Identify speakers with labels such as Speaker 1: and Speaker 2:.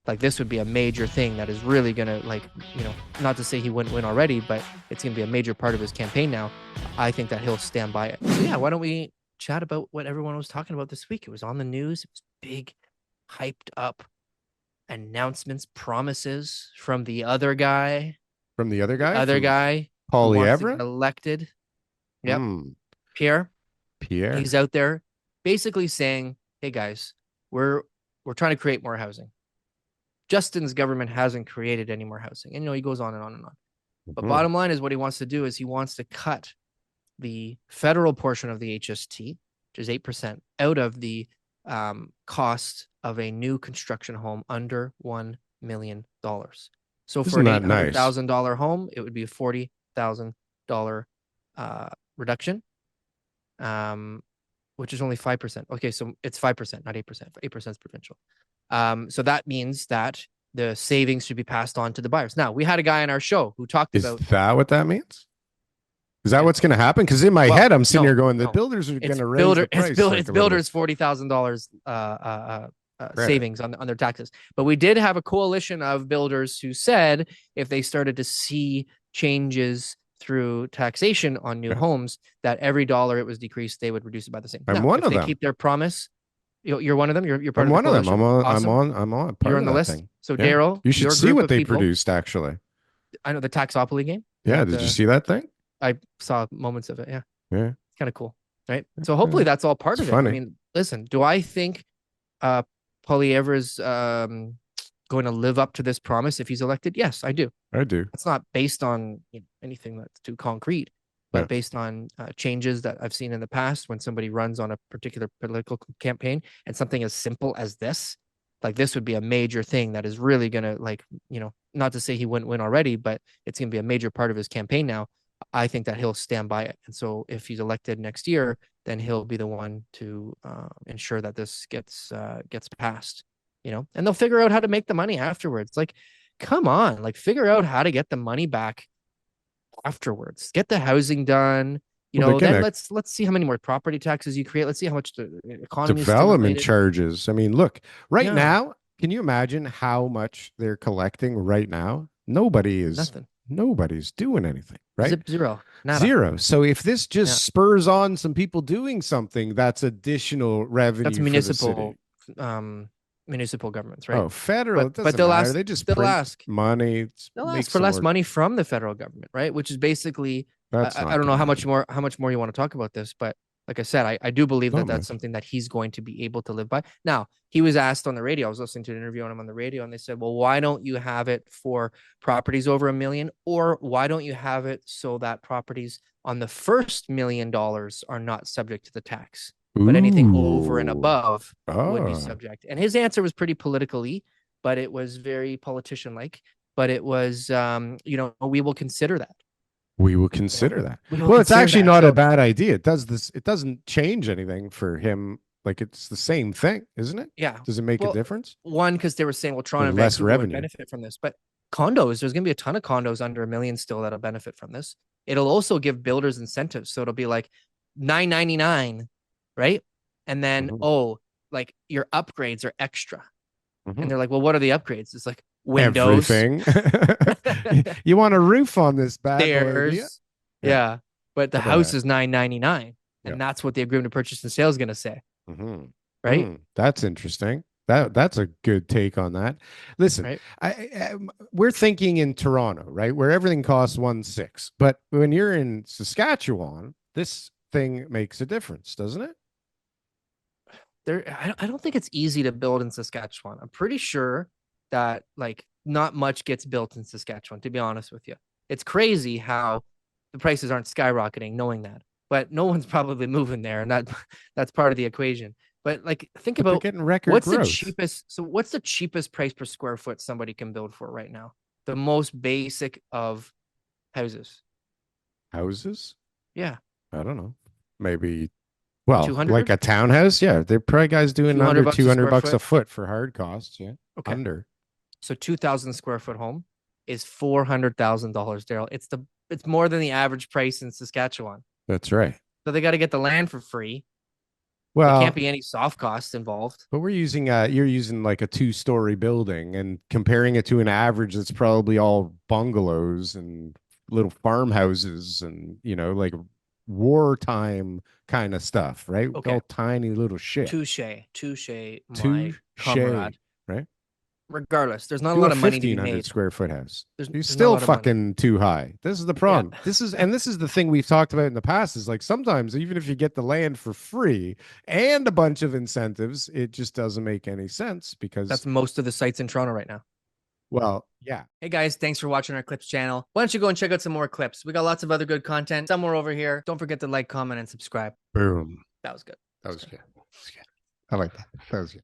Speaker 1: Like this would be a major thing that is really going to, like, not to say he wouldn't win already, but it's going to be a major part of his campaign now. I think that he'll stand by it. So yeah, why don't we chat about what everyone was talking about this week? It was on the news. It was big, hyped up announcements, promises from the other guy.
Speaker 2: From the other guy?
Speaker 1: Other
Speaker 2: From
Speaker 1: guy who wants to get
Speaker 2: Poilievre?
Speaker 1: elected. Yep.
Speaker 2: Hmm.
Speaker 1: Pierre.
Speaker 2: Pierre.
Speaker 1: He's out there basically saying, hey guys, we're trying to create more housing. Justin's government hasn't created any more housing. And he goes on and on and on. But bottom line is what he wants to do is he wants to cut the federal portion of the HST, which is 8%, out of the cost of a new construction home under $1 million. So for an $800,000 home, it would be a $40,000 reduction, which is only 5%. Okay, so it's 5%, not 8%. 8% is provincial. So that means that the savings should be passed on to the buyers. Now, we had a guy on our show who talked about...
Speaker 2: Is that what that means? Is that what's going to happen? Because in my head, I'm sitting here going, the builders are going to raise the price.
Speaker 1: It's builders $40,000 savings on their taxes. But we did have a coalition of builders who said if they started to see changes through taxation on new homes, that every dollar it was decreased, they would reduce it by the same.
Speaker 2: I'm one of them.
Speaker 1: They keep their promise. You're one of them. You're part
Speaker 2: of
Speaker 1: one
Speaker 2: of them.
Speaker 1: I'm
Speaker 2: on. You're on
Speaker 1: the list.
Speaker 2: Thing.
Speaker 1: So Darryl,
Speaker 2: you should see what they produced. Actually,
Speaker 1: I know the Taxopoly game.
Speaker 2: Yeah, did you see that thing?
Speaker 1: I saw moments of it. Yeah,
Speaker 2: it's
Speaker 1: kind of cool, right? So hopefully that's all part of it.
Speaker 2: Funny.
Speaker 1: I mean, listen, do I think Poilievre is going to live up to this promise if he's elected? Yes, I do. It's not based on anything that's too concrete, but based on changes that I've seen in the past when somebody runs on a particular political campaign, and something as simple as this, like this would be a major thing that is really going to, like, not to say he wouldn't win already, but it's going to be a major part of his campaign now. I think that he'll stand by it. And so if he's elected next year, then he'll be the one to ensure that this gets passed, and they'll figure out how to make the money afterwards. Like, come on, like figure out how to get the money back afterwards, get the housing done. Then let's see how many more property taxes you create. Let's see how much the economy
Speaker 2: development charges. I mean, look, now, can you imagine how much they're collecting right now? Nobody's doing anything, right?
Speaker 1: Zero.
Speaker 2: So if this just spurs on some people doing something, that's additional revenue. That's
Speaker 1: municipal governments, right?
Speaker 2: Oh, federal.
Speaker 1: But they'll ask.
Speaker 2: They just print money.
Speaker 1: They'll ask for less money from the federal government, right? Which is basically, I don't know how much more you want to talk about this, but like I said, I do believe that that's something that he's going to be able to live by. Now, he was asked on the radio, I was listening to an interview on him on the radio, and they said, well, why don't you have it for properties over $1 million? Or why don't you have it so that properties on the first $1 million are not subject to the tax, but anything over and above would be subject? And his answer was pretty politically, but it was very politician-like, but it was, we will consider that.
Speaker 2: We will consider that. Well, it's actually not a bad idea. It doesn't change anything for him. Like, it's the same thing, isn't it?
Speaker 1: Yeah.
Speaker 2: Does it make a difference?
Speaker 1: One, because they were saying, well, Toronto and Vancouver would benefit from this. But condos, there's going to be a ton of condos under $1 million still that'll benefit from this. It'll also give builders incentives. So it'll be like $999, right? And then, like your upgrades are extra. And they're like, well, what are the upgrades? It's like windows.
Speaker 2: Everything. You want a roof on this bad boy?
Speaker 1: Yeah. But the house is $999. And that's what the agreement to purchase and sale is going to say. Right?
Speaker 2: That's interesting. That's a good take on that. Listen, we're thinking in Toronto, right, where everything costs 1.6. But when you're in Saskatchewan, this thing makes a difference, doesn't it?
Speaker 1: I don't think it's easy to build in Saskatchewan. I'm pretty sure that like not much gets built in Saskatchewan, to be honest with you. It's crazy how the prices aren't skyrocketing, knowing that, but no one's probably moving there, and that's part of the equation. But like, think about what's the cheapest. So what's the cheapest price per square foot somebody can build for right now? The most basic of houses.
Speaker 2: Yeah. I don't know. Maybe, well,
Speaker 1: 200?
Speaker 2: like a townhouse. Yeah. They're probably guys doing under $200 a foot for hard costs. Yeah.
Speaker 1: Okay.
Speaker 2: Under.
Speaker 1: So 2,000 square foot home is $400,000, Darryl. It's more than the average price in Saskatchewan.
Speaker 2: That's right.
Speaker 1: So they got to get the land for free. There
Speaker 2: Well,
Speaker 1: can't be any soft costs involved.
Speaker 2: but we're using you're using like a 2-story building and comparing it to an average that's probably all bungalows and little farmhouses and like wartime kind of stuff, right?
Speaker 1: Okay.
Speaker 2: All tiny little shit.
Speaker 1: Touche, my comrade.
Speaker 2: Right?
Speaker 1: Regardless, there's not a
Speaker 2: Do a
Speaker 1: lot of money to be
Speaker 2: 1,500
Speaker 1: made.
Speaker 2: square foot house. You're
Speaker 1: There's not a
Speaker 2: still
Speaker 1: lot of money.
Speaker 2: fucking too high. This is the problem.
Speaker 1: Yeah.
Speaker 2: This is the thing we've talked about in the past is like sometimes even if you get the land for free and a bunch of incentives, it just doesn't make any sense because
Speaker 1: That's most of the sites in Toronto right now.
Speaker 2: well, yeah.
Speaker 1: Hey guys, thanks for watching our clips channel. Why don't you go and check out some more clips? We got lots of other good content somewhere over here. Don't forget to like, comment, and subscribe.
Speaker 2: Boom.
Speaker 1: That was good.
Speaker 2: That was good. I like that. That was good.